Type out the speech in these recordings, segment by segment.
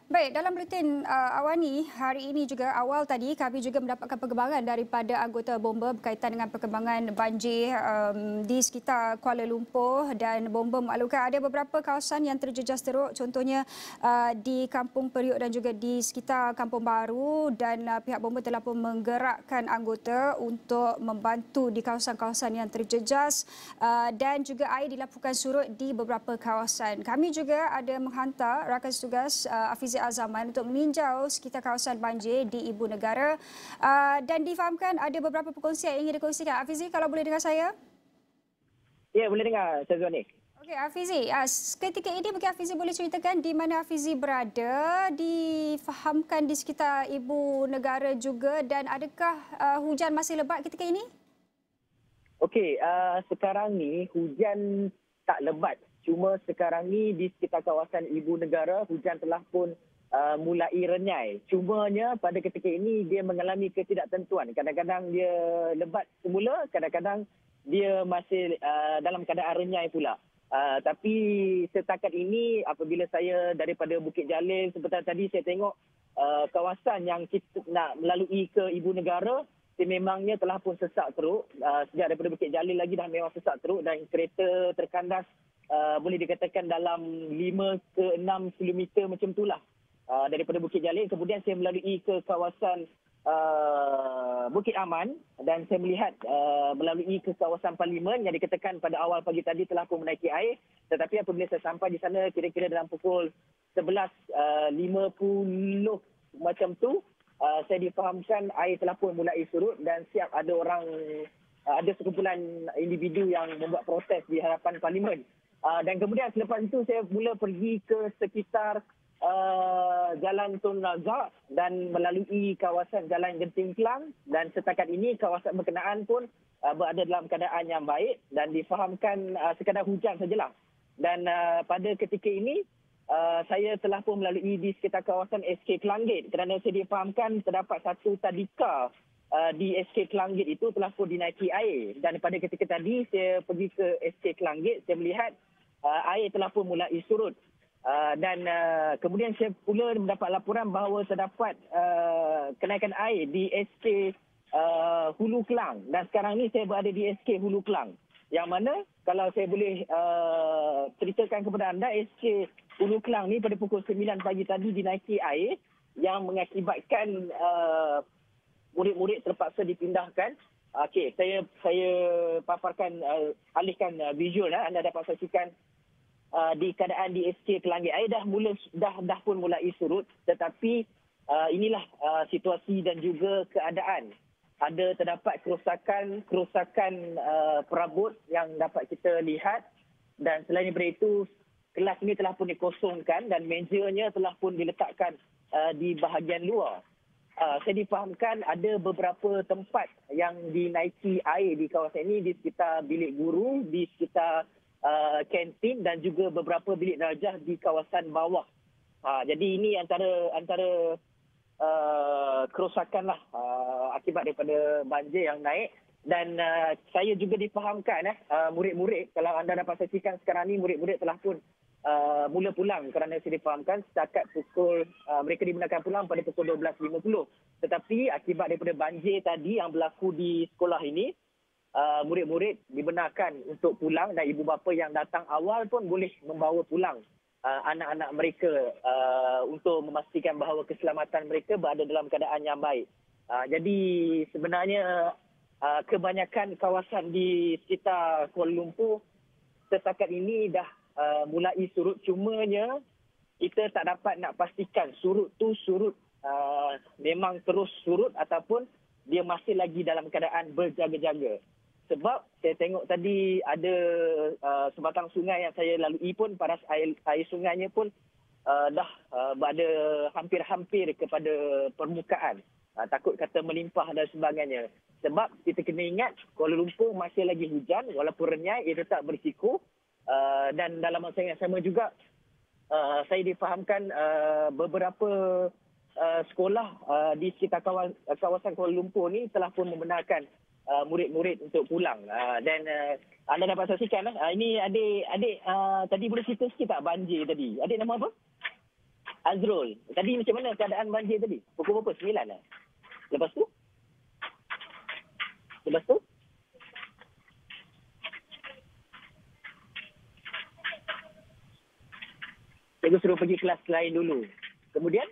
Baik, dalam buletin awal ni, hari ini juga awal tadi kami juga mendapatkan perkembangan daripada anggota bomba berkaitan dengan perkembangan banjir di sekitar Kuala Lumpur, dan bomba memaklumkan ada beberapa kawasan yang terjejas teruk, contohnya di Kampung Periuk dan juga di sekitar Kampung Baru, dan pihak bomba telah pun menggerakkan anggota untuk membantu di kawasan-kawasan yang terjejas, dan juga air dilaporkan surut di beberapa kawasan. Kami juga ada menghantar rakan tugas Afizi Azaman untuk meninjau sekitar kawasan banjir di Ibu Negara, dan difahamkan ada beberapa perkongsian yang ingin dikongsikan. Afizi, kalau boleh dengar saya? Ya, boleh dengar, Syazwani. Okey, Afizi, ketika ini mungkin Afizi boleh ceritakan di mana Afizi berada, difahamkan di sekitar Ibu Negara juga, dan adakah hujan masih lebat ketika ini? Okey, sekarang ni hujan tak lebat. Cuma sekarang ni di sekitar kawasan Ibu Negara, hujan telah pun mulai renyai. Cumanya pada ketika ini dia mengalami ketidaktentuan. Kadang-kadang dia lebat semula, kadang-kadang dia masih dalam keadaan renyai pula. Tapi setakat ini apabila saya daripada Bukit Jalil, sebentar tadi saya tengok kawasan yang kita nak melalui ke Ibu Negara, memangnya telah pun sesak teruk. Sejak daripada Bukit Jalil lagi dah memang sesak teruk, dan kereta terkandas boleh dikatakan dalam 5 ke 6 kilometer macam itulah. Daripada Bukit Jalil, kemudian saya melalui ke kawasan Bukit Aman, dan saya melihat melalui ke kawasan Parlimen yang dikatakan pada awal pagi tadi telah pun menaiki air, tetapi apabila saya sampai di sana kira-kira dalam pukul 11.50 macam tu, saya difahamkan air telah pun mulai surut dan siap ada sekumpulan individu yang membuat protes di hadapan Parlimen. Dan kemudian selepas itu saya mula pergi ke sekitar Jalan Tun Razak dan melalui kawasan Jalan Genting Kelang, dan setakat ini kawasan berkenaan pun berada dalam keadaan yang baik dan difahamkan sekadar hujan sajalah. Dan pada ketika ini saya telah pun melalui di sekitar kawasan SK Kelanggit, kerana saya difahamkan terdapat satu tadika di SK Kelanggit itu telah pun dinaiki air, dan pada ketika tadi saya pergi ke SK Kelanggit, saya melihat air telah pun mulai surut. Dan kemudian saya pula mendapat laporan bahawa terdapat kenaikan air di SK Hulu Kelang, dan sekarang ni saya berada di SK Hulu Kelang, yang mana kalau saya boleh ceritakan kepada anda, SK Hulu Kelang ni pada pukul 9 pagi tadi dinaiki air yang mengakibatkan murid-murid terpaksa dipindahkan. Okey, saya paparkan, alihkan visual, anda dapat saksikan di keadaan di SK Kelanggit. Air dah pun mulai surut, tetapi inilah situasi dan juga keadaan. Terdapat kerosakan perabot yang dapat kita lihat, dan selain daripada itu kelas ini telah pun dikosongkan dan mejanya telah pun diletakkan di bahagian luar. Saya difahamkan ada beberapa tempat yang dinaiki air di kawasan ini, di sekitar bilik guru, di sekitar kantin, dan juga beberapa bilik darjah di kawasan bawah. Jadi ini antara kerosakan lah akibat daripada banjir yang naik. Dan saya juga difahamkan murid-murid, kalau anda dapat saksikan sekarang ni, murid-murid telah pun mula pulang, kerana saya difahamkan setakat pukul mereka dibenarkan pulang pada pukul 12.50. Tetapi akibat daripada banjir tadi yang berlaku di sekolah ini, murid-murid dibenarkan untuk pulang, dan ibu bapa yang datang awal pun boleh membawa pulang anak-anak mereka untuk memastikan bahawa keselamatan mereka berada dalam keadaan yang baik. Jadi sebenarnya kebanyakan kawasan di sekitar Kuala Lumpur setakat ini dah mulai surut. Cumanya kita tak dapat nak pastikan surut memang terus surut ataupun dia masih lagi dalam keadaan berjaga-jaga. Sebab saya tengok tadi ada sebatang sungai yang saya lalui pun, paras air sungainya pun dah berada hampir-hampir kepada permukaan. Takut kata melimpah dan sebagainya. Sebab kita kena ingat Kuala Lumpur masih lagi hujan, walaupun renyai ia tetap berisiko. Dan dalam masa yang sama juga saya difahamkan beberapa sekolah di sekitar kawasan Kuala Lumpur ni telah pun membenarkan murid-murid untuk pulang. Dan anda dapat saksikan ini adik tadi boleh cerita sikit tak banjir tadi? Adik nama apa? Azrul, tadi macam mana keadaan banjir tadi? Pukul berapa? 9 lah. Lepas tu? Lepas tu? Cikgu suruh pergi kelas lain dulu. Kemudian,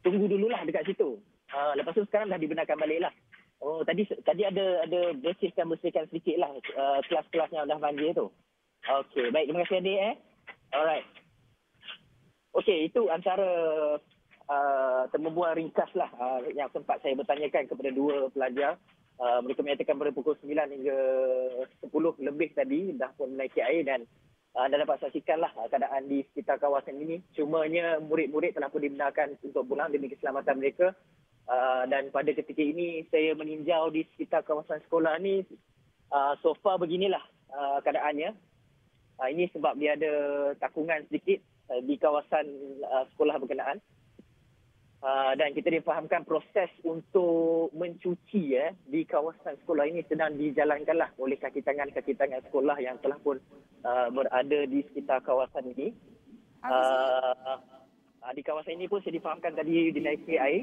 tunggu dululah dekat situ. Lepas tu sekarang dah dibenarkan balik lah. Oh, tadi ada bersihkan sedikit lah kelas-kelas yang dah banjir tu. Okey, baik. Terima kasih adik. Alright. Okey, itu antara tembubuan ringkas lah yang sempat saya bertanyakan kepada dua pelajar. Mereka menyatakan pada pukul 9 hingga 10 lebih tadi dah pun menaiki air dan anda dapat saksikanlah keadaan di sekitar kawasan ini. Cumanya murid-murid telah pun dibenarkan untuk pulang demi keselamatan mereka. Dan pada ketika ini saya meninjau di sekitar kawasan sekolah ni, so far beginilah keadaannya. Ini sebab dia ada takungan sedikit di kawasan sekolah berkenaan. Dan kita difahamkan proses untuk mencuci di kawasan sekolah ini sedang dijalankanlah oleh kaki tangan sekolah yang telah pun berada di sekitar kawasan ini. Di kawasan ini pun saya difahamkan tadi dinaiki air.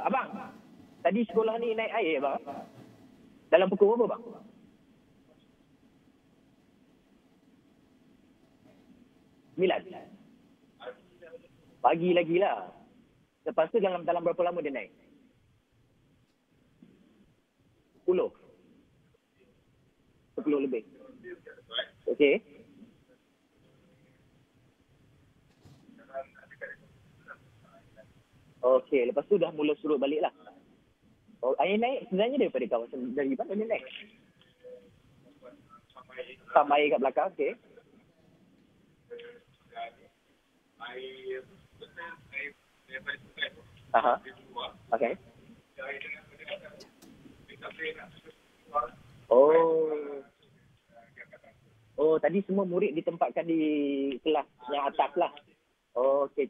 Abang, tadi sekolah ni naik air abang? Dalam pukul berapa bang? Sembilan. Pagi lagi lah. Lepas tu dalam berapa lama dia naik? 10. 10 lebih. Okey. Okey, lepas tu dah mula surut balik lah. Oh, air naik sebenarnya daripada kawasan, dari mana dia naik? Sampai air kat belakang, okey. Aha. Okey. Oh, tadi semua murid ditempatkan di kelas yang atas lah. Oh, okey.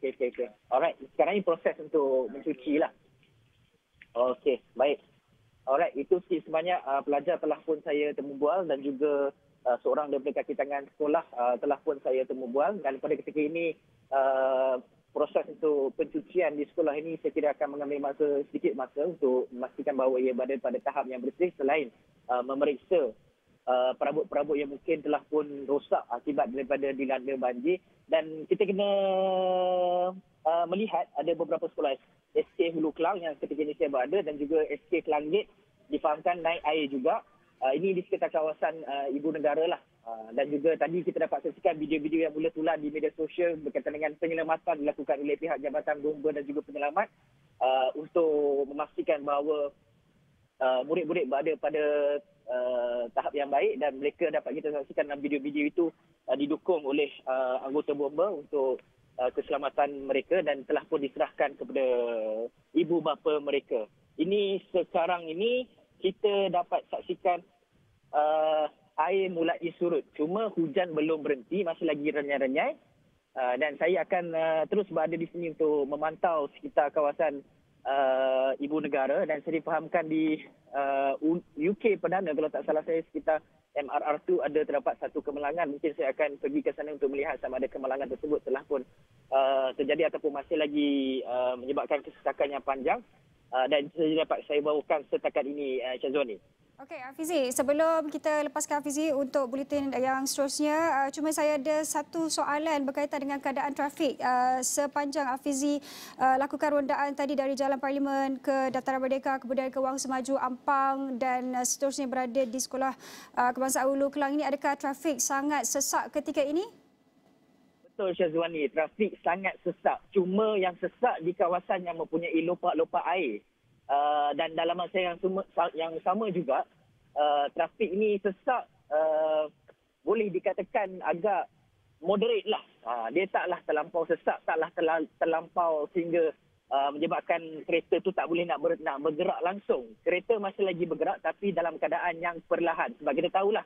Alright, sekarang ini proses untuk mencuci lah. Okey, baik. Alright, itu sih sebanyak pelajar telah pun saya temu bual dan juga seorang daripada kaki tangan sekolah telah pun saya temu bual. Dan pada ketika ini proses untuk pencucian di sekolah ini saya kira akan mengambil sedikit masa untuk memastikan bahawa ia berada pada tahap yang bersih selain memeriksa perabot-perabot yang mungkin telah pun rosak akibat daripada dilanda banjir. Dan kita kena melihat ada beberapa sekolah SK Hulu Kelang yang ketika ini saya berada dan juga SK Kelanggit difahamkan naik air juga. Ini di sekitar kawasan Ibu Negara lah. Dan juga tadi kita dapat saksikan video-video yang mula tular di media sosial berkaitan dengan penyelamatan dilakukan oleh pihak Jabatan Bomba dan juga penyelamat untuk memastikan bahawa murid-murid berada pada tahap yang baik dan mereka dapat kita saksikan dalam video-video itu didukung oleh anggota bomba untuk keselamatan mereka dan telah pun diserahkan kepada ibu bapa mereka. Ini sekarang ini kita dapat saksikan air mulai surut. Cuma hujan belum berhenti, masih lagi renyai-renyai. Dan saya akan terus berada di sini untuk memantau sekitar kawasan Ibu Negara dan saya difahamkan di UK Perdana kalau tak salah saya sekitar MRR2 ada terdapat satu kemalangan. Mungkin saya akan pergi ke sana untuk melihat sama ada kemalangan tersebut telah pun terjadi ataupun masih lagi menyebabkan kesesakan yang panjang. Dan dapat saya bawakan setakat ini Syazwani. Okey, Hafizi, sebelum kita lepaskan Hafizi untuk buletin yang seterusnya, cuma saya ada satu soalan berkaitan dengan keadaan trafik. Sepanjang Hafizi lakukan rondaan tadi dari Jalan Parlimen ke Dataran Merdeka, kemudian ke Wang Semaju, Ampang dan seterusnya berada di Sekolah Kebangsaan Hulu Kelang ini, adakah trafik sangat sesak ketika ini? Betul Syazwani, trafik sangat sesak. Cuma yang sesak di kawasan yang mempunyai lopak-lopak air. Dan dalam masa yang sama juga, trafik ini sesak boleh dikatakan agak moderate lah. Dia taklah terlampau sesak, taklah terlampau sehingga menyebabkan kereta tu tak boleh nak bergerak langsung. Kereta masih lagi bergerak tapi dalam keadaan yang perlahan. Sebab kita tahulah,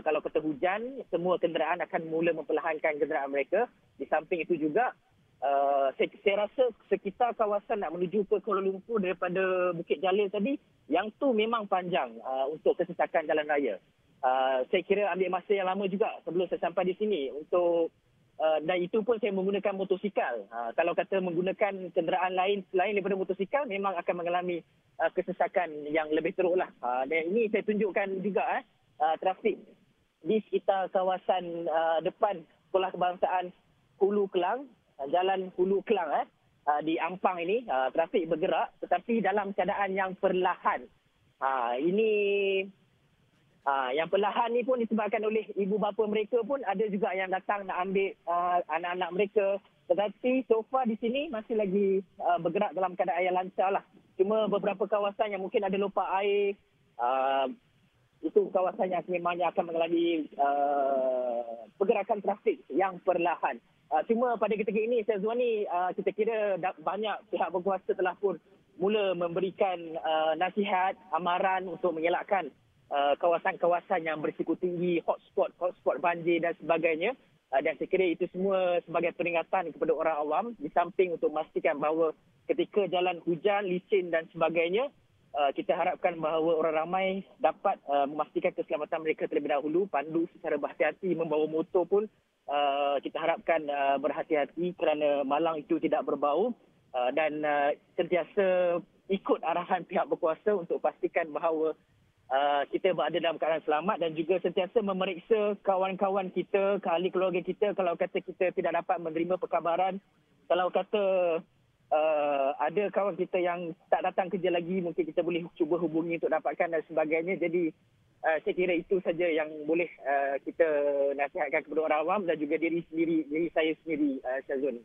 kalau kata hujan, semua kenderaan akan mula memperlahankan kenderaan mereka. Di samping itu juga, saya rasa sekitar kawasan nak menuju ke Kuala Lumpur daripada Bukit Jalil tadi, yang tu memang panjang untuk kesesakan jalan raya. Saya kira ambil masa yang lama juga sebelum saya sampai di sini untuk dan itu pun saya menggunakan motosikal. Kalau kata menggunakan kenderaan lain selain daripada motosikal, memang akan mengalami kesesakan yang lebih teruk lah. Dan ini saya tunjukkan juga trafik di sekitar kawasan depan Sekolah Kebangsaan Hulu Kelang, Jalan Hulu Kelang di Ampang ini, trafik bergerak tetapi dalam keadaan yang perlahan. Ini yang perlahan ni pun disebabkan oleh ibu bapa mereka pun ada juga yang datang nak ambil anak-anak mereka. Tetapi so far di sini masih lagi bergerak dalam keadaan yang lancar lah. Cuma beberapa kawasan yang mungkin ada lopak air, itu kawasan yang memangnya akan mengalami pergerakan trafik yang perlahan. Cuma pada ketika ini, Syazwani, kita kira banyak pihak berkuasa telah pun mula memberikan nasihat, amaran untuk mengelakkan kawasan-kawasan yang berisiko tinggi, hotspot banjir dan sebagainya. Dan saya kira itu semua sebagai peringatan kepada orang awam, di samping untuk memastikan bahawa ketika jalan hujan, licin dan sebagainya, kita harapkan bahawa orang ramai dapat memastikan keselamatan mereka terlebih dahulu, pandu secara berhati-hati, membawa motor pun kita harapkan berhati-hati kerana malang itu tidak berbau, dan sentiasa ikut arahan pihak berkuasa untuk pastikan bahawa kita berada dalam keadaan selamat, dan juga sentiasa memeriksa kawan-kawan kita, ahli keluarga kita kalau kata kita tidak dapat menerima perkabaran. Kalau kata ada kawan kita yang tak datang kerja lagi, mungkin kita boleh cuba hubungi untuk dapatkan dan sebagainya. Jadi saya kira itu saja yang boleh kita nasihatkan kepada orang awam dan juga diri saya sendiri, Syazun.